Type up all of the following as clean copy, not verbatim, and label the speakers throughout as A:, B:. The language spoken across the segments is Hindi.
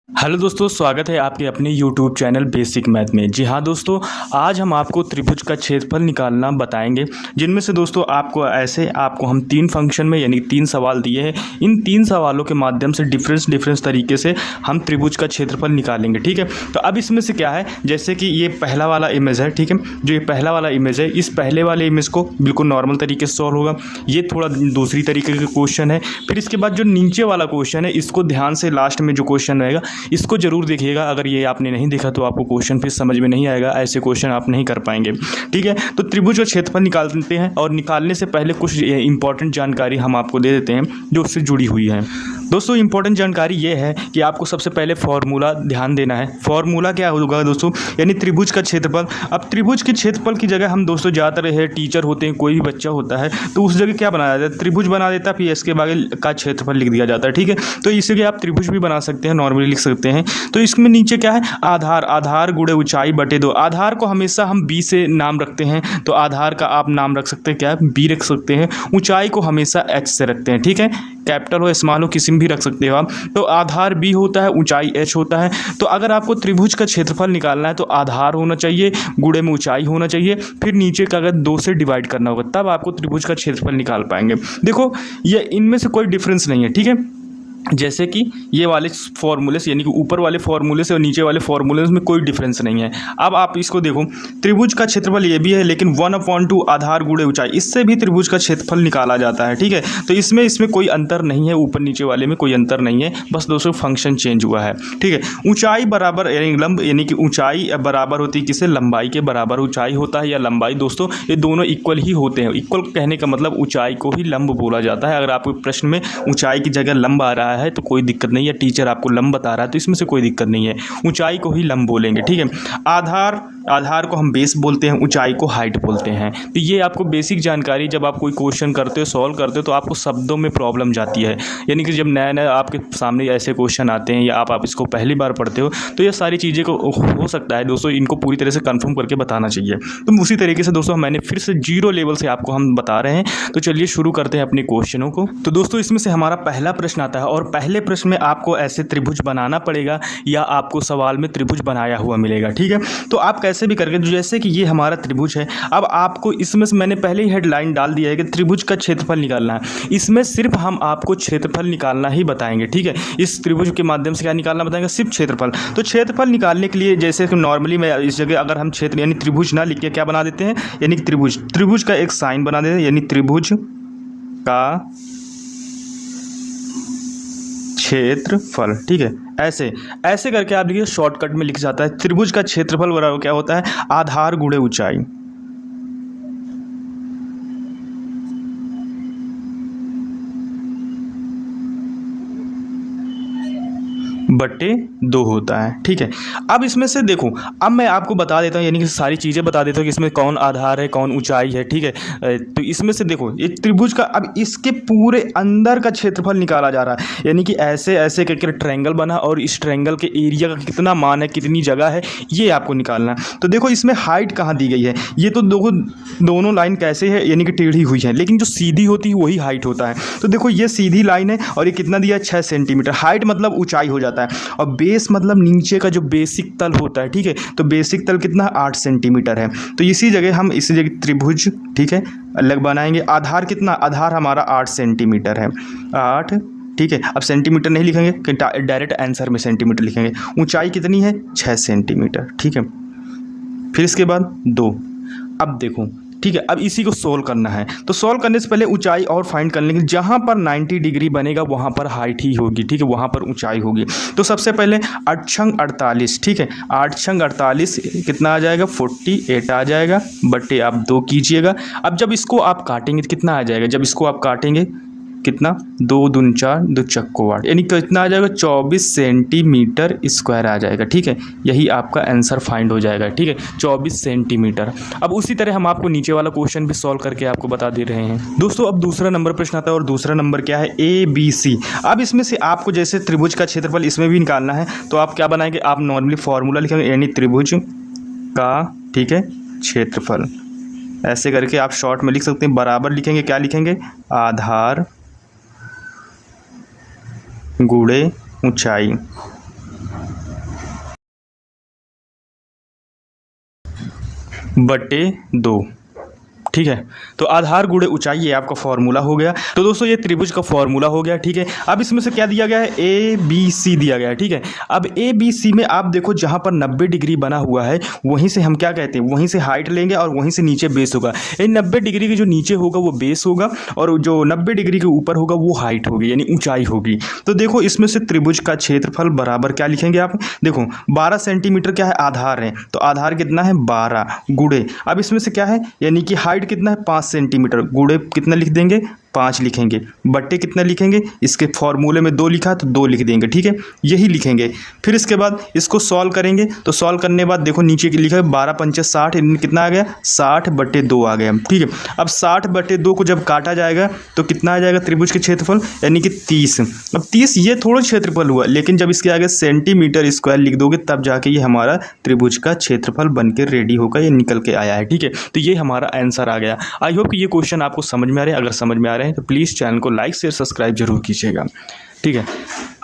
A: हेलो दोस्तों, स्वागत है आपके अपने यूट्यूब चैनल बेसिक मैथ में। जी हाँ दोस्तों, आज हम आपको त्रिभुज का क्षेत्रफल निकालना बताएंगे, जिनमें से दोस्तों आपको हम 3 फंक्शन में यानी 3 सवाल दिए हैं। इन 3 सवालों के माध्यम से डिफरेंस तरीके से हम त्रिभुज का क्षेत्रफल निकालेंगे। ठीक है, तो अब इसमें से क्या है, जैसे कि ये पहला वाला इमेज है। ठीक है, जो ये पहला वाला इमेज है, इस पहले वाले इमेज को बिल्कुल नॉर्मल तरीके से सॉल्व होगा। ये थोड़ा दूसरी तरीके का क्वेश्चन है। फिर इसके बाद जो नीचे वाला क्वेश्चन है, इसको ध्यान से लास्ट में जो क्वेश्चन रहेगा इसको जरूर देखिएगा। अगर ये आपने नहीं देखा तो आपको क्वेश्चन फिर समझ में नहीं आएगा, ऐसे क्वेश्चन आप नहीं कर पाएंगे। ठीक है, तो त्रिभुज का क्षेत्रफल निकालते हैं, और निकालने से पहले कुछ इंपॉर्टेंट जानकारी हम आपको दे देते हैं जो उससे जुड़ी हुई है। दोस्तों, इंपॉर्टेंट जानकारी ये है कि आपको सबसे पहले फॉर्मूला ध्यान देना है। फॉर्मूला क्या होगा दोस्तों, यानी त्रिभुज का क्षेत्रफल। अब त्रिभुज के क्षेत्रफल की जगह हम दोस्तों ज़्यादातर है टीचर होते हैं, कोई भी बच्चा होता है तो उस जगह क्या बनाया जाता है, त्रिभुज बना देता है, फिर इसके बाद का क्षेत्रफल लिख दिया जाता है। ठीक है, तो इसलिए आप त्रिभुज भी बना सकते हैं, नॉर्मली लिख सकते हैं। तो इसमें नीचे क्या है, आधार गुणे ऊंचाई बटे 2। आधार को हमेशा हम बी से नाम रखते हैं, तो आधार का आप नाम रख सकते हैं, क्या है, बी रख सकते हैं। ऊंचाई को हमेशा एच से रखते हैं। ठीक है, कैपिटल हो स्मॉल हो किसी में भी रख सकते हो आप। तो आधार बी होता है, ऊंचाई एच होता है। तो अगर आपको त्रिभुज का क्षेत्रफल निकालना है तो आधार होना चाहिए, गुणे में ऊंचाई होना चाहिए, फिर नीचे का अगर 2 से डिवाइड करना होगा, तब आपको त्रिभुज का क्षेत्रफल निकाल पाएंगे। देखो, ये इनमें से कोई डिफरेंस नहीं है। ठीक है, जैसे कि ये वाले फॉर्मूले से, यानी कि ऊपर वाले फॉर्मूले से और नीचे वाले फॉर्मूले में कोई डिफरेंस नहीं है। अब आप इसको देखो, त्रिभुज का क्षेत्रफल ये भी है, लेकिन 1/2 आधार गुणे ऊंचाई, इससे भी त्रिभुज का क्षेत्रफल निकाला जाता है। ठीक है, तो इसमें कोई अंतर नहीं है, ऊपर नीचे वाले में कोई अंतर नहीं है, बस दोस्तों फंक्शन चेंज हुआ है। ठीक है, ऊंचाई बराबर यानी कि ऊंचाई बराबर होती है किसे, लंबाई के बराबर ऊंचाई होता है या लंबाई। दोस्तों, ये दोनों इक्वल ही होते हैं। इक्वल कहने का मतलब ऊंचाई को ही लंब बोला जाता है। अगर आपको प्रश्न में ऊंचाई की जगह लंब आ रहा है तो कोई दिक्कत नहीं है, टीचर आपको लंब बता रहा है तो इसमें से कोई दिक्कत नहीं है, ऊंचाई को ही लंब बोलेंगे। ठीक है, आधार को हम बेस बोलते हैं, ऊंचाई को हाइट बोलते हैं। तो ये आपको बेसिक जानकारी, जब आप कोई क्वेश्चन करते हो, सॉल्व करते हो, तो आपको शब्दों में प्रॉब्लम जाती है। यानी कि जब नया नया आपके सामने ऐसे क्वेश्चन आते हैं या आप इसको पहली बार पढ़ते हो, तो ये सारी चीज़ें को हो सकता है दोस्तों इनको पूरी तरह से कंफर्म करके बताना चाहिए। तो उसी तरीके से दोस्तों मैंने फिर से 0 लेवल से आपको हम बता रहे हैं। तो चलिए शुरू करते हैं अपने क्वेश्चनों को। तो दोस्तों, इसमें से हमारा पहला प्रश्न आता है, और पहले प्रश्न में आपको ऐसे त्रिभुज बनाना पड़ेगा या आपको सवाल में त्रिभुज बनाया हुआ मिलेगा। ठीक है, तो आप कैसे भी करके, जैसे कि ये हमारा त्रिभुज है, अब आपको इसमें से मैंने पहले ही हेडलाइन डाल दिया है कि त्रिभुज का क्षेत्रफल निकालना है। इसमें सिर्फ हम आपको क्षेत्रफल निकालना ही बताएंगे। ठीक है, इस त्रिभुज के माध्यम से क्या निकालना बताएंगे, सिर्फ क्षेत्रफल। तो क्षेत्रफल निकालने के लिए जैसे कि नॉर्मली मैं इस जगह अगर हम क्षेत्र यानी त्रिभुज ना लिख के क्या बना देते हैं, यानी त्रिभुज का एक साइन बना देते हैं, यानी त्रिभुज का क्षेत्रफल। ठीक है, ऐसे करके आप देखिए शॉर्टकट में लिख जाता है। त्रिभुज का क्षेत्रफल बराबर क्या होता है, आधार गुणे ऊंचाई बटे 2 होता है। ठीक है, अब इसमें से देखो, अब मैं आपको बता देता हूँ, यानी कि सारी चीज़ें बता देता हूँ कि इसमें कौन आधार है, कौन ऊंचाई है। ठीक है, तो इसमें से देखो, ये त्रिभुज का अब इसके पूरे अंदर का क्षेत्रफल निकाला जा रहा है। यानी कि ऐसे करके ट्रायंगल बना, और इस ट्रायंगल के एरिया का कितना मान है, कितनी जगह है, ये आपको निकालना है। तो देखो, इसमें हाइट कहाँ दी गई है, ये तो दोनों लाइन कैसे है, यानी कि टेढ़ी हुई है, लेकिन जो सीधी होती है वही हाइट होता है। तो देखो, ये सीधी लाइन है और ये कितना दिया है, 6 सेंटीमीटर। हाइट मतलब ऊंचाई हो जाता है, और बेस मतलब नीचे का जो बेसिक तल होता है। ठीक है, तो बेसिक तल कितना, 8 सेंटीमीटर है। तो इसी जगह त्रिभुज, ठीक है, अलग बनाएंगे। आधार कितना, आधार हमारा 8 सेंटीमीटर है, 8। ठीक है, अब सेंटीमीटर नहीं लिखेंगे, डायरेक्ट आंसर में सेंटीमीटर लिखेंगे। ऊंचाई कितनी है, 6 सेंटीमीटर। ठीक है, फिर इसके बाद 2। अब देखो, ठीक है, अब इसी को सोल्व करना है। तो सोल्व करने से पहले ऊंचाई और फाइंड कर लेंगे। जहाँ पर 90 डिग्री बनेगा वहाँ पर हाइट ही होगी। ठीक है, वहाँ पर ऊंचाई होगी। तो सबसे पहले 8 छंग 48। ठीक है, 8 छंग 48 कितना आ जाएगा, 48 आ जाएगा, बटे आप 2 कीजिएगा। अब जब इसको आप काटेंगे तो कितना आ जाएगा, जब इसको आप काटेंगे कितना, 2 दूनी 4, 2 चक्को 8, यानी कितना आ जाएगा, 24 सेंटीमीटर स्क्वायर आ जाएगा। ठीक है, यही आपका आंसर फाइंड हो जाएगा। ठीक है, 24 सेंटीमीटर। अब उसी तरह हम आपको नीचे वाला क्वेश्चन भी सॉल्व करके आपको बता दे रहे हैं। दोस्तों, अब दूसरा नंबर प्रश्न आता है, और दूसरा नंबर क्या है, ABC। अब इसमें से आपको जैसे त्रिभुज का क्षेत्रफल इसमें भी निकालना है, तो आप क्या बनाएंगे, आप नॉर्मली फॉर्मूला लिखेंगे, यानी त्रिभुज का, ठीक है, क्षेत्रफल। ऐसे करके आप शॉर्ट में लिख सकते हैं, बराबर लिखेंगे, क्या लिखेंगे, आधार गुणे ऊंचाई बटे 2, ठीक है। तो आधार गुणे ऊंचाई ये आपका फॉर्मूला हो गया। तो दोस्तों ये त्रिभुज का फॉर्मूला हो गया, ठीक है। अब इसमें से क्या दिया गया है, ए बी सी दिया गया है, ठीक है। अब ए बी सी में आप देखो जहां पर 90 डिग्री बना हुआ है वहीं से हम क्या कहते हैं, वहीं से हाइट लेंगे और वहीं से नीचे बेस होगा। ये 90 डिग्री के जो नीचे होगा वो बेस होगा और जो 90 डिग्री के ऊपर होगा वो हाइट होगी, यानी ऊंचाई होगी। तो देखो इसमें से त्रिभुज का क्षेत्रफल बराबर क्या लिखेंगे आप, देखो 12 सेंटीमीटर क्या है आधार है, तो आधार कितना है 12 गुणे, अब इसमें से क्या है यानी कि हाइट कितना है 5 सेंटीमीटर, गुणे कितना लिख देंगे 5 लिखेंगे, बट्टे कितना लिखेंगे, इसके फॉर्मूले में 2 लिखा तो 2 लिख देंगे, ठीक है, यही लिखेंगे। फिर इसके बाद इसको सॉल्व करेंगे, तो सॉल्व करने के बाद देखो नीचे की लिखा है 12 पंचे 60, कितना आ गया 60 बटे 2 आ गया, ठीक है। अब 60 बटे 2 को जब काटा जाएगा तो कितना आ जाएगा त्रिभुज के क्षेत्रफल, यानी कि 30। अब 30 ये थोड़ा क्षेत्रफल हुआ, लेकिन जब इसके आगे सेंटीमीटर स्क्वायर लिख दोगे तब जाके ये हमारा त्रिभुज का क्षेत्रफल बन के रेडी होगा, ये निकल के आया है, ठीक है। तो ये हमारा आंसर आ गया। आई होप कि ये क्वेश्चन आपको समझ में आ रहे हैं। अगर समझ में आ रहे हैं तो प्लीज़ चैनल को लाइक शेयर सब्सक्राइब जरूर कीजिएगा, ठीक है।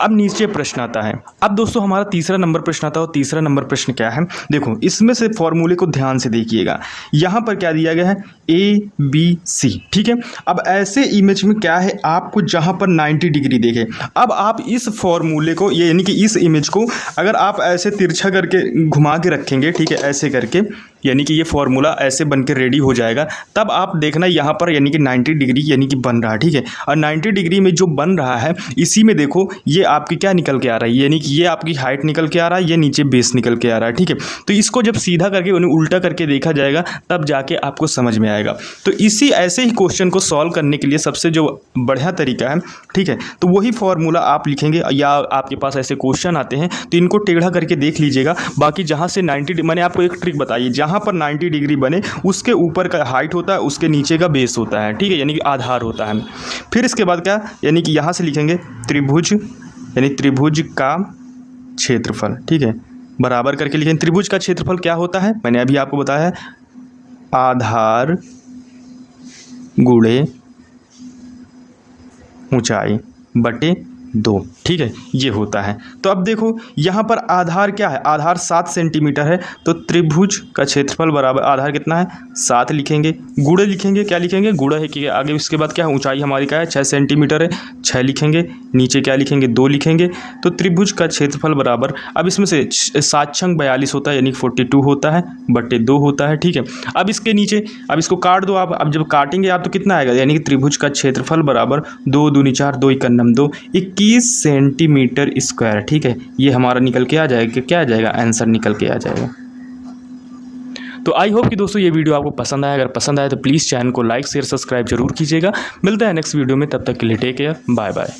A: अब नीचे प्रश्न आता है। अब दोस्तों हमारा तीसरा नंबर प्रश्न आता है, और तीसरा नंबर प्रश्न क्या है, देखो इसमें से फॉर्मूले को ध्यान से देखिएगा। यहाँ पर क्या दिया गया है ए बी सी, ठीक है। अब ऐसे इमेज में क्या है आपको जहाँ पर 90 डिग्री देखे, अब आप इस फॉर्मूले को यानी कि इस इमेज को अगर आप ऐसे तिरछा करके घुमा के रखेंगे, ठीक है, ऐसे करके, यानी कि ये फॉर्मूला ऐसे बन के रेडी हो जाएगा। तब आप देखना यहाँ पर यानी कि 90 डिग्री यानी कि बन रहा है, ठीक है। और 90 डिग्री में जो बन रहा है इसी में देखो ये आपकी क्या निकल के आ रहा है, यानी कि ये आपकी हाइट निकल के आ रहा है, ये नीचे बेस निकल के आ रहा है, ठीक है। तो इसको जब सीधा करके उन्हें उल्टा करके देखा जाएगा तब जाके आपको समझ में आएगा। तो इसी ऐसे ही क्वेश्चन को सॉल्व करने के लिए सबसे जो बढ़िया तरीका है, ठीक है, तो वही फॉर्मूला आप लिखेंगे, या आपके पास ऐसे क्वेश्चन आते हैं तो इनको टेढ़ा करके देख लीजिएगा। बाकी जहाँ से 90, मैंने आपको एक ट्रिक बताई, जहाँ पर 90 डिग्री बने उसके ऊपर का हाइट होता है, उसके नीचे का बेस होता है, ठीक है, यानी कि आधार होता है। फिर इसके बाद क्या, यानी कि यहाँ से लिखेंगे त्रिभुज, यानी त्रिभुज का क्षेत्रफल, ठीक है, बराबर करके लिखेंगे। त्रिभुज का क्षेत्रफल क्या होता है, मैंने अभी आपको बताया है, आधार गुणे ऊंचाई बटे 2, ठीक है, ये होता है। तो अब देखो यहाँ पर आधार क्या है, आधार 7 सेंटीमीटर है, तो त्रिभुज का क्षेत्रफल बराबर आधार कितना है 7 लिखेंगे, गुणे लिखेंगे, क्या लिखेंगे गुणा है कि आगे इसके बाद क्या है ऊंचाई हमारी क्या है 6 सेंटीमीटर है, 6 लिखेंगे, नीचे क्या लिखेंगे 2 लिखेंगे। तो त्रिभुज का क्षेत्रफल बराबर, अब इसमें से 7 छंग 42 होता है, यानी 42 होता है बटे 2 होता है, ठीक है। अब इसके नीचे अब इसको काट दो आप, अब जब काटेंगे आप तो कितना आएगा, यानी कि त्रिभुज का क्षेत्रफल बराबर 2 दूनी 4, 2 इक्का 2, 21 सेंटीमीटर स्क्वायर, ठीक है, ये हमारा निकल के आ जाएगा, क्या आ जाएगा आंसर निकल के आ जाएगा। तो आई होप कि दोस्तों ये वीडियो आपको पसंद आया। अगर पसंद आए तो प्लीज़ चैनल को लाइक शेयर सब्सक्राइब जरूर कीजिएगा। मिलता है नेक्स्ट वीडियो में, तब तक के लिए टेक केयर, बाय बाय।